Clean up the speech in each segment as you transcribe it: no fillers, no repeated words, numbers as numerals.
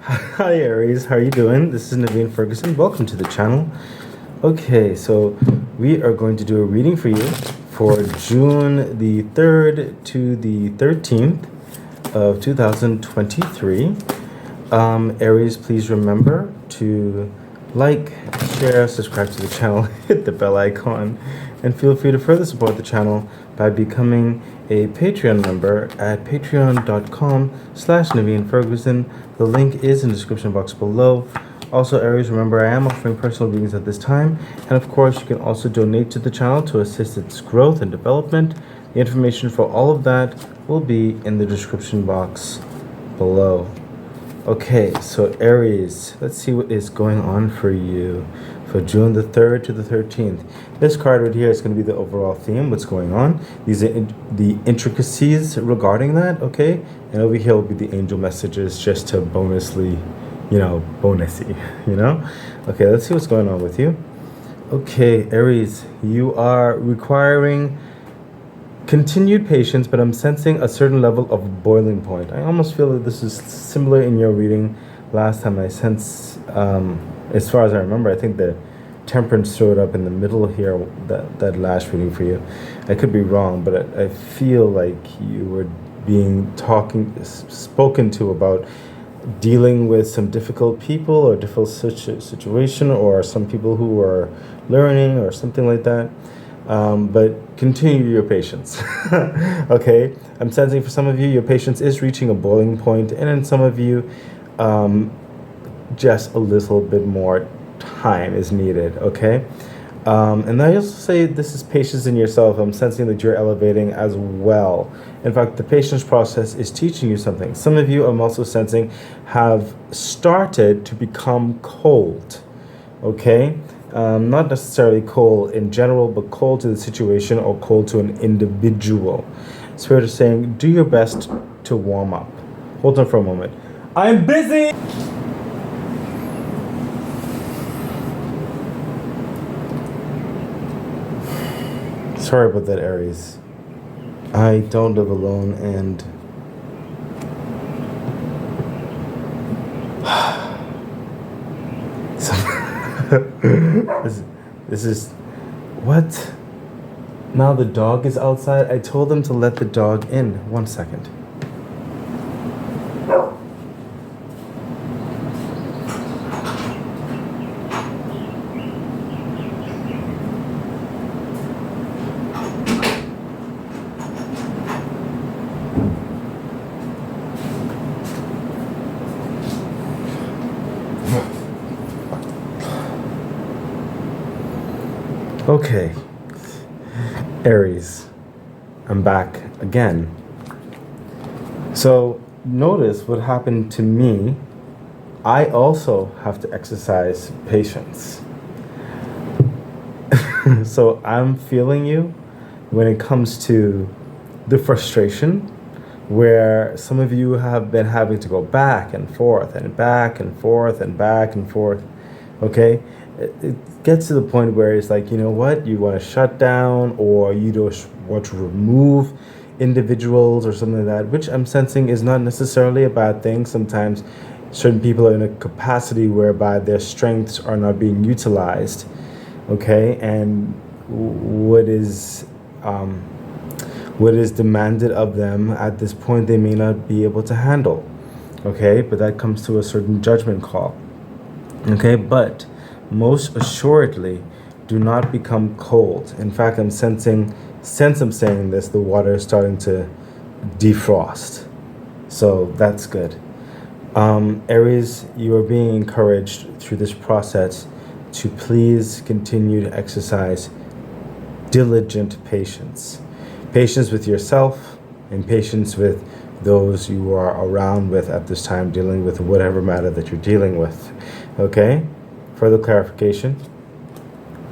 Hi Aries, how are you doing? This is Naveen Ferguson. Welcome to the channel. Okay, so we are going to do a reading for you for June the 3rd to the 13th of 2023. Aries, please remember to like, share, subscribe to the channel, hit the bell icon, and feel free to further support the channel by becoming a Patreon member at patreon.com/Naveen Ferguson. The link is in the description box below. Also, Aries, remember I am offering personal readings at this time, and of course you can also donate to the channel to assist its growth and development. The information for all of that will be in the description box below. Okay, so Aries, let's see what is going on for you for June the 3rd to the 13th. This card right here is going to be the overall theme, what's going on. These are the intricacies regarding that, okay? And over here will be the angel messages just to bonusly, bonusy, Okay, let's see what's going on with you. Okay, Aries, you are requiring continued patience, but I'm sensing a certain level of boiling point. I almost feel that this is similar in your reading last time. I sense, as far as I remember, I think the temperance showed up in the middle here, that last reading for you. I could be wrong, but I feel like you were being spoken to about dealing with some difficult people or difficult situation, or some people who are learning or something like that. But continue your patience. Okay, I'm sensing for some of you your patience is reaching a boiling point, and in some of you just a little bit more time is needed. Okay, and I also say this is patience in yourself. I'm sensing that you're elevating as well. In fact, the patience process is teaching you something. Some of you, I'm also sensing, have started to become cold. Okay, not necessarily cold in general, but cold to the situation or cold to an individual. Spirit is saying, do your best to warm up. Hold on for a moment. I'm busy! Sorry about that, Aries. I don't live alone, and this is what? Now the dog is outside. I told them to let the dog in. 1 second. Okay, Aries, I'm back again. So notice what happened to me. I also have to exercise patience. So I'm feeling you when it comes to the frustration, where some of you have been having to go back and forth and back and forth and back and forth. Okay, it gets to the point where it's like, you know what, you want to shut down, or you just want to remove individuals or something like that, which I'm sensing is not necessarily a bad thing. Sometimes certain people are in a capacity whereby their strengths are not being utilized. Okay, and what is demanded of them at this point they may not be able to handle. Okay, but that comes to a certain judgment call. Okay, but most assuredly, do not become cold. In fact, I'm sensing, since I'm saying this, the water is starting to defrost. So that's good. Aries, you are being encouraged through this process to please continue to exercise diligent patience. Patience with yourself and patience with those you are around with at this time, dealing with whatever matter that you're dealing with. Okay? Further clarification.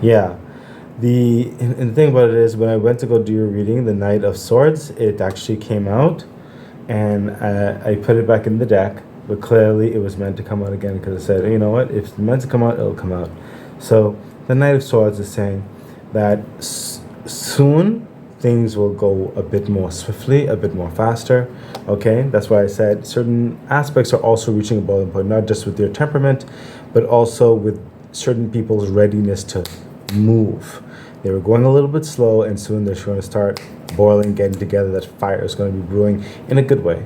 Yeah. And the thing about it is, when I went to go do your reading, the Knight of Swords, it actually came out, and I put it back in the deck, but clearly it was meant to come out again, because I said, you know what, if it's meant to come out, it'll come out. So the Knight of Swords is saying that soon things will go a bit more swiftly, a bit more faster, Okay, that's why I said certain aspects are also reaching a boiling point, not just with your temperament, but also with certain people's readiness to move. They were going a little bit slow, and soon they're going to start boiling, getting together. That fire is going to be brewing in a good way.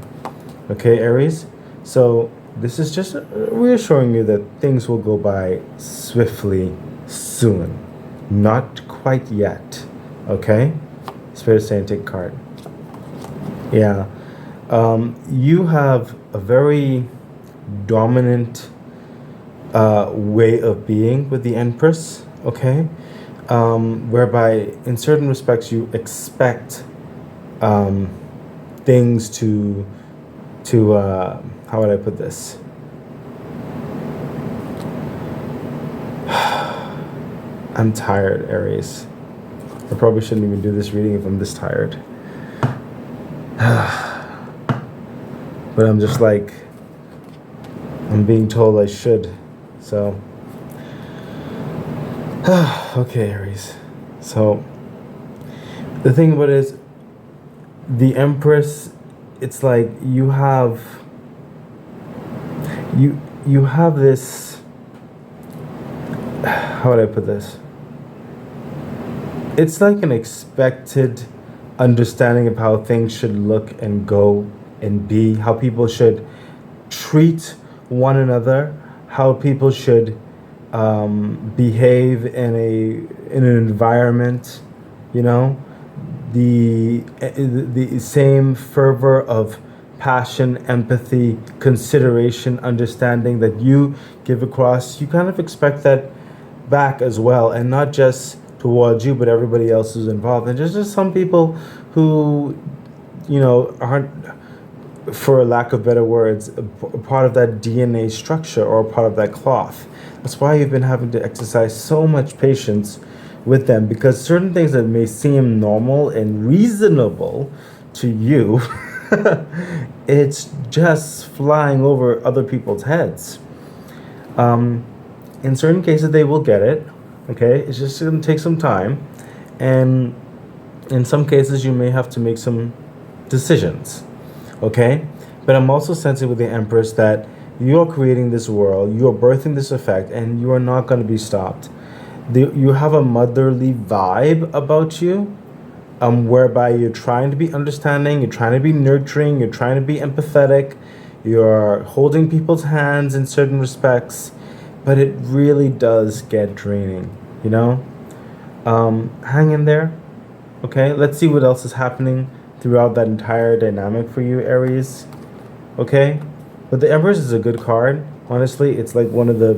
Okay, Aries? So this is just reassuring you that things will go by swiftly soon. Not quite yet. Okay? Spirit is saying take a card. Yeah. You have a very dominant way of being with the Empress, okay? Whereby, in certain respects, you expect things to how would I put this? I'm tired, Aries. I probably shouldn't even do this reading if I'm this tired. But I'm just like, I'm being told I should. So, okay, Aries. So, the thing about it is, the Empress, it's like you have this, how would I put this? It's like an expected understanding of how things should look and go and be, how people should treat one another, how people should behave in an environment, you know, the same fervor of passion, empathy, consideration, understanding that you give across. You kind of expect that back as well, and not just towards you, but everybody else who's involved. And there's just some people who, you know, aren't, for lack of better words, a part of that DNA structure or a part of that cloth. That's why you've been having to exercise so much patience with them, because certain things that may seem normal and reasonable to you, it's just flying over other people's heads. In certain cases, they will get it. Okay, it's just going to take some time, and in some cases, you may have to make some decisions. Okay, but I'm also sensing with the Empress that you are creating this world, you are birthing this effect, and you are not going to be stopped. You have a motherly vibe about you, whereby you're trying to be understanding, you're trying to be nurturing, you're trying to be empathetic, you're holding people's hands in certain respects, but it really does get draining, you know? Hang in there, okay? Let's see what else is happening throughout that entire dynamic for you, Aries, okay? But the Empress is a good card. Honestly, it's like one of the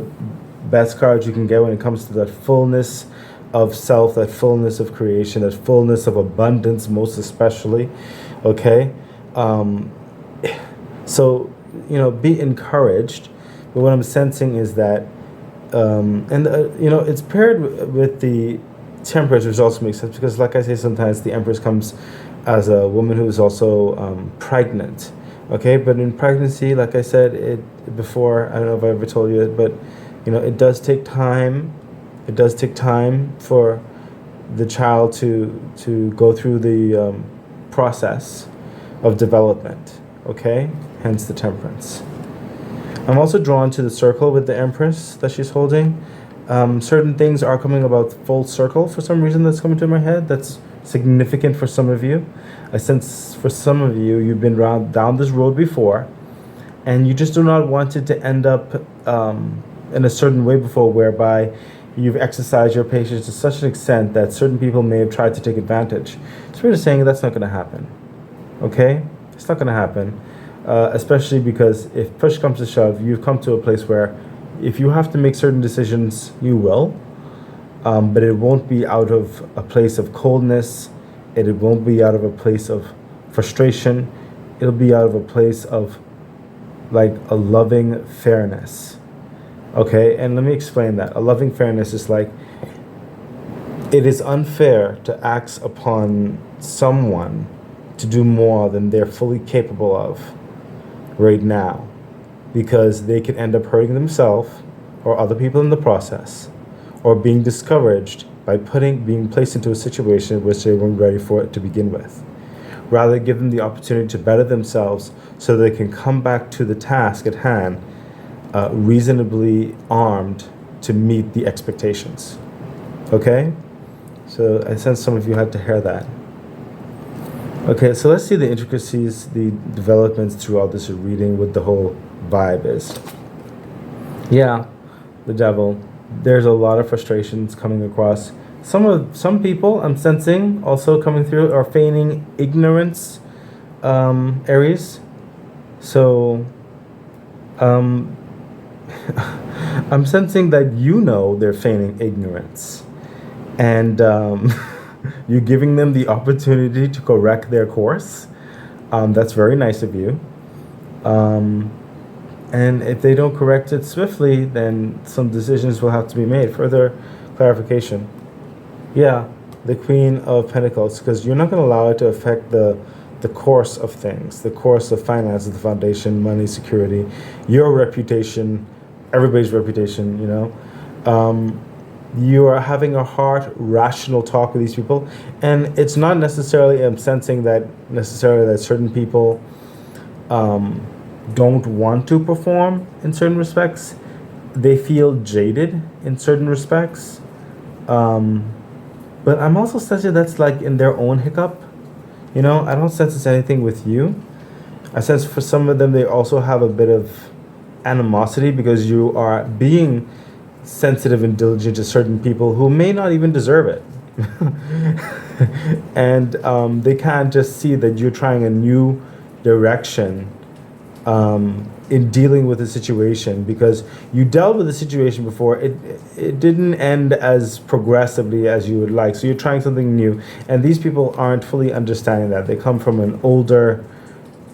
best cards you can get when it comes to that fullness of self, that fullness of creation, that fullness of abundance, most especially, okay? So, you know, be encouraged. But what I'm sensing is that, you know, it's paired with the Temperance, which also makes sense because, like I say, sometimes the Empress comes as a woman who is also pregnant. Okay, but in pregnancy, like I said before, I don't know if I ever told you it, but you know, it does take time. It does take time for the child to go through the process of development. Okay, hence the Temperance. I'm also drawn to the circle with the Empress that she's holding. Certain things are coming about full circle for some reason. That's coming to my head. That's significant for some of you. I sense for some of you, you've been down this road before, and you just do not want it to end up in a certain way before, whereby you've exercised your patience to such an extent that certain people may have tried to take advantage. So we're just saying that's not going to happen. Okay? It's not going to happen. Especially because if push comes to shove, you've come to a place where if you have to make certain decisions, you will. But it won't be out of a place of coldness. It won't be out of a place of frustration. It'll be out of a place of like a loving fairness. Okay, and let me explain that. A loving fairness is like, it is unfair to ask upon someone to do more than they're fully capable of right now, because they could end up hurting themselves or other people in the process, or being discouraged by being placed into a situation which they weren't ready for it to begin with. Rather, give them the opportunity to better themselves so they can come back to the task at hand reasonably armed to meet the expectations. Okay? So I sense some of you had to hear that. Okay, so let's see the intricacies, the developments throughout this reading, what the whole vibe is. Yeah, the devil. There's a lot of frustrations coming across. Some people I'm sensing also coming through are feigning ignorance, Aries. So I'm sensing that they're feigning ignorance, and you're giving them the opportunity to correct their course. That's very nice of you. And if they don't correct it swiftly, then some decisions will have to be made. Further clarification. Yeah, the Queen of Pentacles, because you're not going to allow it to affect the course of things, the course of finances, the foundation, money, security, your reputation, everybody's reputation, You are having a hard, rational talk with these people. And it's not necessarily, I'm sensing that certain people don't want to perform in certain respects. They feel jaded in certain respects. But I'm also sensing that's like in their own hiccup. I don't sense it's anything with you. I sense for some of them, they also have a bit of animosity because you are being sensitive and diligent to certain people who may not even deserve it. And they can't just see that you're trying a new direction in dealing with the situation, because you dealt with the situation before. It didn't end as progressively as you would like. So you're trying something new. And these people aren't fully understanding that. They come from an older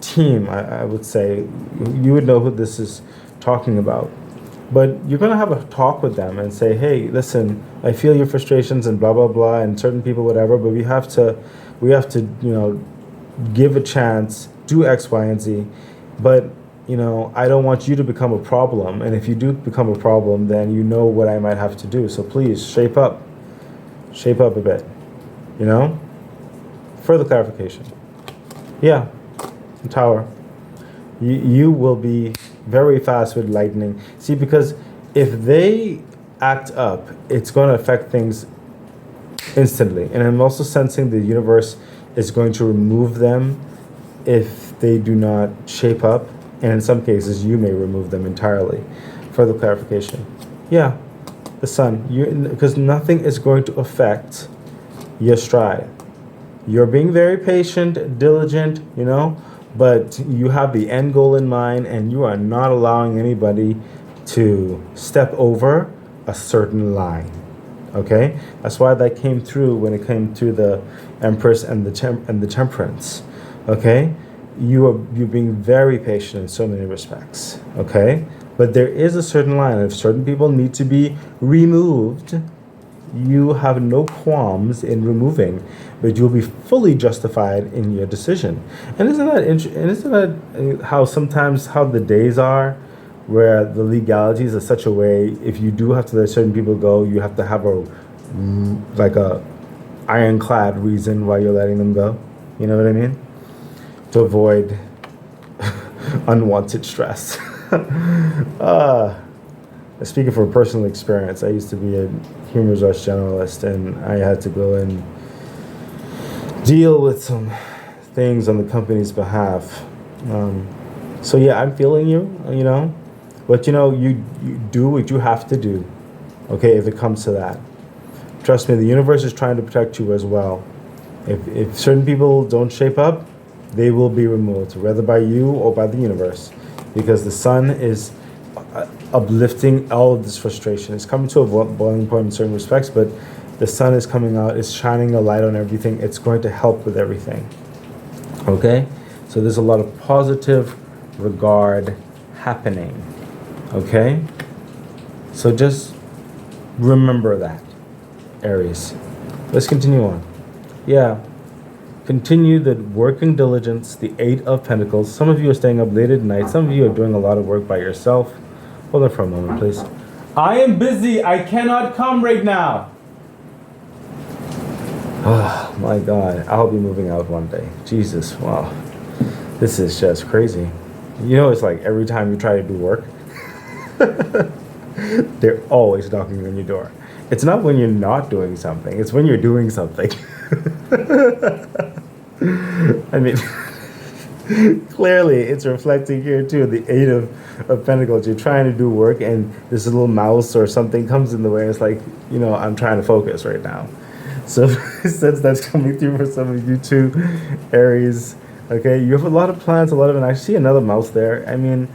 team, I would say. You would know who this is talking about. But you're going to have a talk with them and say, hey, listen, I feel your frustrations and blah, blah, blah, and certain people, whatever, but we have to, give a chance, do X, Y, and Z. But, I don't want you to become a problem. And if you do become a problem, then you know what I might have to do. So please shape up a bit, Further clarification. Yeah, Tower. You will be very fast with lightning. See, because if they act up, it's going to affect things instantly. And I'm also sensing the universe is going to remove them if they do not shape up. And in some cases, you may remove them entirely. Further clarification. Yeah, the sun. Because nothing is going to affect your stride. You're being very patient, diligent, but you have the end goal in mind, and you are not allowing anybody to step over a certain line. Okay? That's why that came through when it came to the Empress and the Temperance. Okay? You're being very patient in so many respects. Okay? But there is a certain line. If certain people need to be removed, you have no qualms in removing, but you'll be fully justified in your decision. And isn't that how sometimes how the days are, where the legalities are such a way, if you do have to let certain people go, you have to have a ironclad reason why you're letting them go. You know what I mean? To avoid unwanted stress. Speaking from personal experience, I used to be a human resource generalist, and I had to go and deal with some things on the company's behalf. So yeah, I'm feeling you, but you do what you have to do, okay, if it comes to that. Trust me, the universe is trying to protect you as well. If certain people don't shape up, they will be removed, whether by you or by the universe, because the sun is uplifting all of this frustration. It's coming to a boiling point in certain respects, but the sun is coming out, it's shining a light on everything. It's going to help with everything. Okay? So there's a lot of positive regard happening. Okay? So just remember that, Aries. Let's continue on. Yeah. Continue the working diligence, the Eight of Pentacles. Some of you are staying up late at night. Some of you are doing a lot of work by yourself. Hold on for a moment, please. I am busy. I cannot come right now. Oh my God. I'll be moving out one day. Jesus. Wow. This is just crazy. You know, it's like every time you try to do work, they're always knocking on your door. It's not when you're not doing something, it's when you're doing something. I mean, clearly it's reflecting here too. The Eight of Pentacles. You're trying to do work and this little mouse or something comes in the way. It's like, I'm trying to focus right now. So since that's coming through for some of you too, Aries, okay, you have a lot of plans, a lot of, and I see another mouse there. I mean,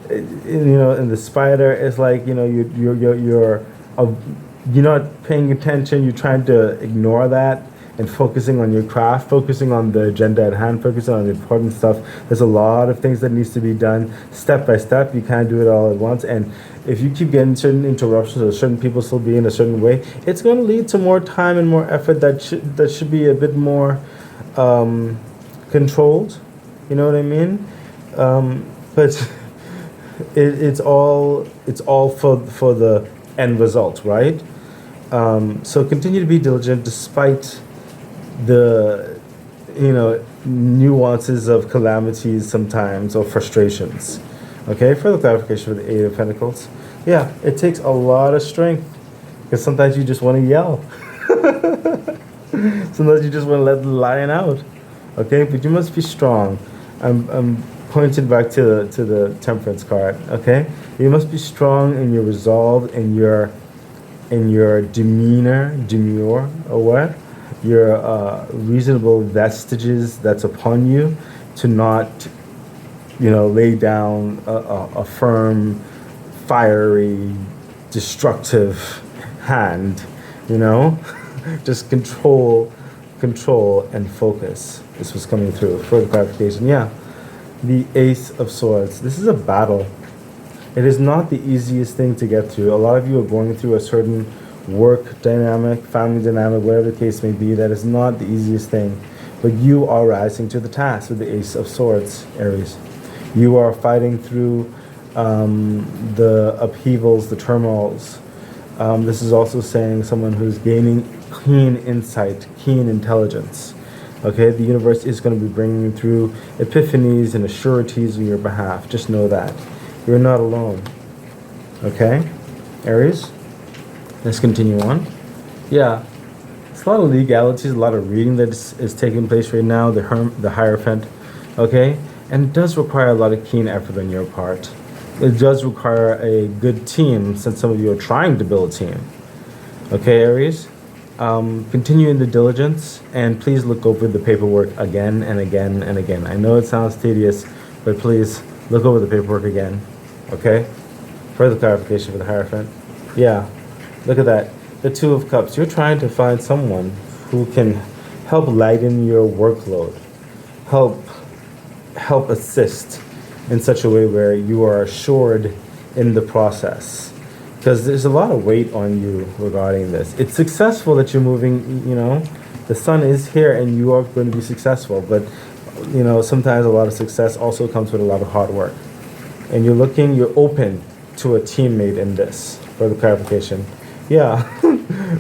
in the spider, it's like, uh, you're not paying attention. You're trying to ignore that and focusing on your craft, focusing on the agenda at hand, focusing on the important stuff. There's a lot of things that needs to be done step by step. You can't do it all at once. And if you keep getting certain interruptions or certain people still being a certain way, it's going to lead to more time and more effort that should be a bit more controlled. You know what I mean? But it's all for the end result, right? So continue to be diligent despite the nuances of calamities sometimes or frustrations. Okay, further clarification for the Eight of Pentacles. Yeah, it takes a lot of strength because sometimes you just want to yell. Sometimes you just want to let the lion out. Okay, but you must be strong. I'm pointing back to the Temperance card. Okay, you must be strong in your resolve, in your demure, or what? Your reasonable vestiges that's upon you to not, lay down a firm, fiery, destructive hand, just control and focus. This was coming through. Further clarification. Yeah. The Ace of Swords. This is a battle. It is not the easiest thing to get through. A lot of you are going through a certain work dynamic, family dynamic, whatever the case may be. That is not the easiest thing. But you are rising to the task with the Ace of Swords, Aries. You are fighting through the upheavals, the turmoils. This is also saying someone who's gaining keen insight, keen intelligence. Okay, the universe is going to be bringing you through epiphanies and assurities on your behalf. Just know that. You're not alone. Okay, Aries? Let's continue on. Yeah, it's a lot of legalities, a lot of reading that is taking place right now, the Hierophant. Okay, and it does require a lot of keen effort on your part. It does require a good team, since some of you are trying to build a team. Okay, Aries? Continue in the diligence, and please look over the paperwork again and again and again. I know it sounds tedious, but please look over the paperwork again. Okay? Further clarification for the Hierophant. Yeah, look at that. The Two of Cups. You're trying to find someone who can help lighten your workload, help assist in such a way where you are assured in the process. Because there's a lot of weight on you regarding this. It's successful that you're moving, the sun is here and you are going to be successful. But, sometimes a lot of success also comes with a lot of hard work. And you're open to a teammate in this. Further clarification. Yeah,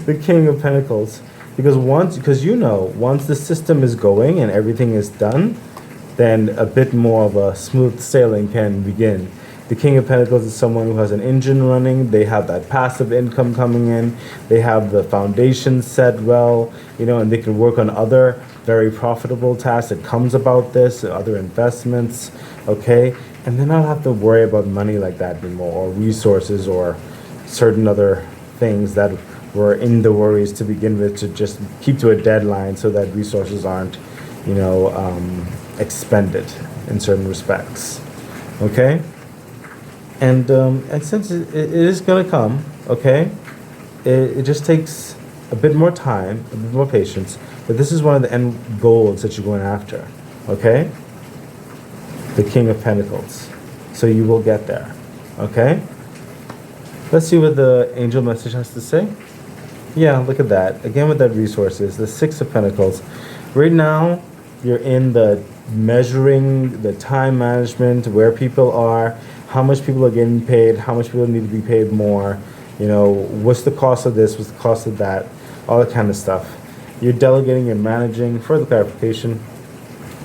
the King of Pentacles. Because once the system is going and everything is done, then a bit more of a smooth sailing can begin. The King of Pentacles is someone who has an engine running. They have that passive income coming in. They have the foundation set well, and they can work on other very profitable tasks that comes about this, other investments, okay? And then I don't have to worry about money like that anymore, or resources, or certain other things that were in the worries to begin with, to just keep to a deadline so that resources aren't, expended in certain respects, okay? And since it is going to come, okay, it just takes a bit more time, a bit more patience. But this is one of the end goals that you're going after, okay? The King of Pentacles. So you will get there, okay? Let's see what the angel message has to say. Yeah, look at that. Again with that resources, the Six of Pentacles. Right now, you're in the measuring, the time management, where people are, how much people are getting paid, how much people need to be paid more, what's the cost of this, what's the cost of that, all that kind of stuff. You're delegating, you're managing. Further clarification.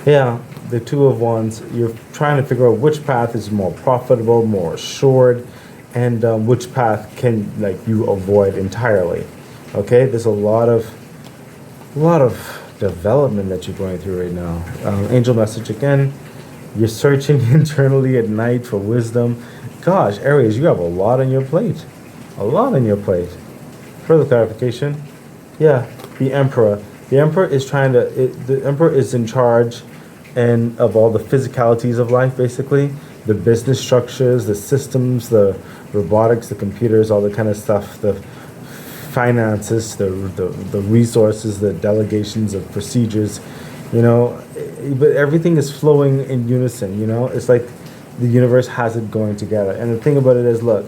Yeah, the Two of Wands, you're trying to figure out which path is more profitable, more assured, and which path can you avoid entirely. Okay, there's a lot of development that you're going through right now. Angel message again. You're searching internally at night for wisdom. Gosh, Aries, you have a lot on your plate. A lot on your plate. Further clarification. Yeah, the Emperor. The Emperor is the Emperor is in charge and of all the physicalities of life, basically. The business structures, the systems, the robotics, the computers, all the kind of stuff, the finances, the resources, the delegations of procedures, but everything is flowing in unison, It's like the universe has it going together. And the thing about it is, look,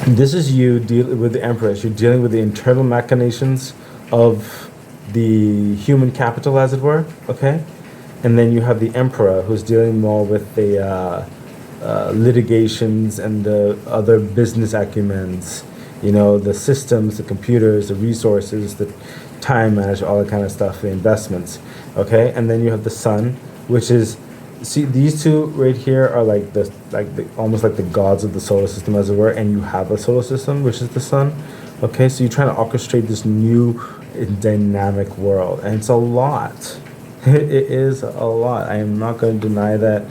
this is you dealing with the Empress. You're dealing with the internal machinations of the human capital, as it were, okay? And then you have the Emperor, who's dealing more with the litigations and the other business acumens, the systems, the computers, the resources, the time management, all that kind of stuff, the investments, okay? And then you have the Sun, which is, see, these two right here are almost like the gods of the solar system, as it were, and you have a solar system, which is the Sun, okay? So you're trying to orchestrate this new dynamic world, and it's a lot. It is a lot. I am not going to deny that.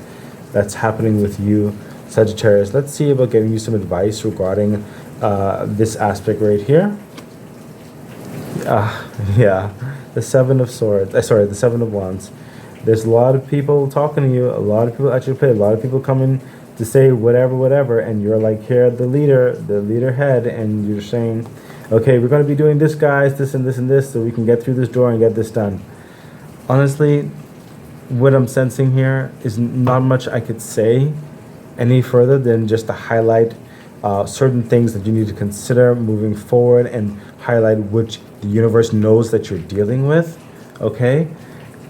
That's happening with you, Sagittarius. Let's see about getting you some advice regarding this aspect right here. Yeah, the Seven of Swords. The Seven of Wands. There's a lot of people talking to you. A lot of people at your plate. A lot of people coming to say whatever, and you're like here, the leader head, and you're saying, okay, we're going to be doing this, guys, this and this and this, so we can get through this door and get this done. Honestly, what I'm sensing here is not much I could say any further than just to highlight certain things that you need to consider moving forward and highlight which the universe knows that you're dealing with, okay?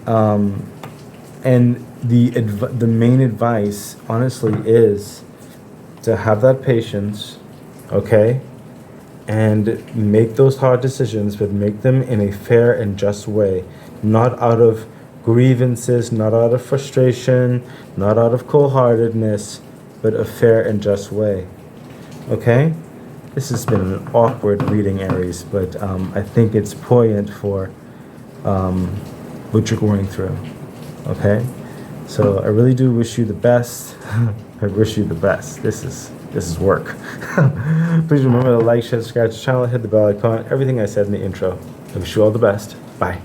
And the main advice, honestly, is to have that patience, okay? And make those hard decisions, but make them in a fair and just way, not out of grievances, not out of frustration, not out of cold-heartedness, but a fair and just way. Okay? This has been an awkward reading, Aries, but I think it's poignant for what you're going through. Okay? So I really do wish you the best. I wish you the best. This is work. Please remember to like, share, subscribe to the channel, hit the bell icon, everything I said in the intro. I wish you all the best. Bye.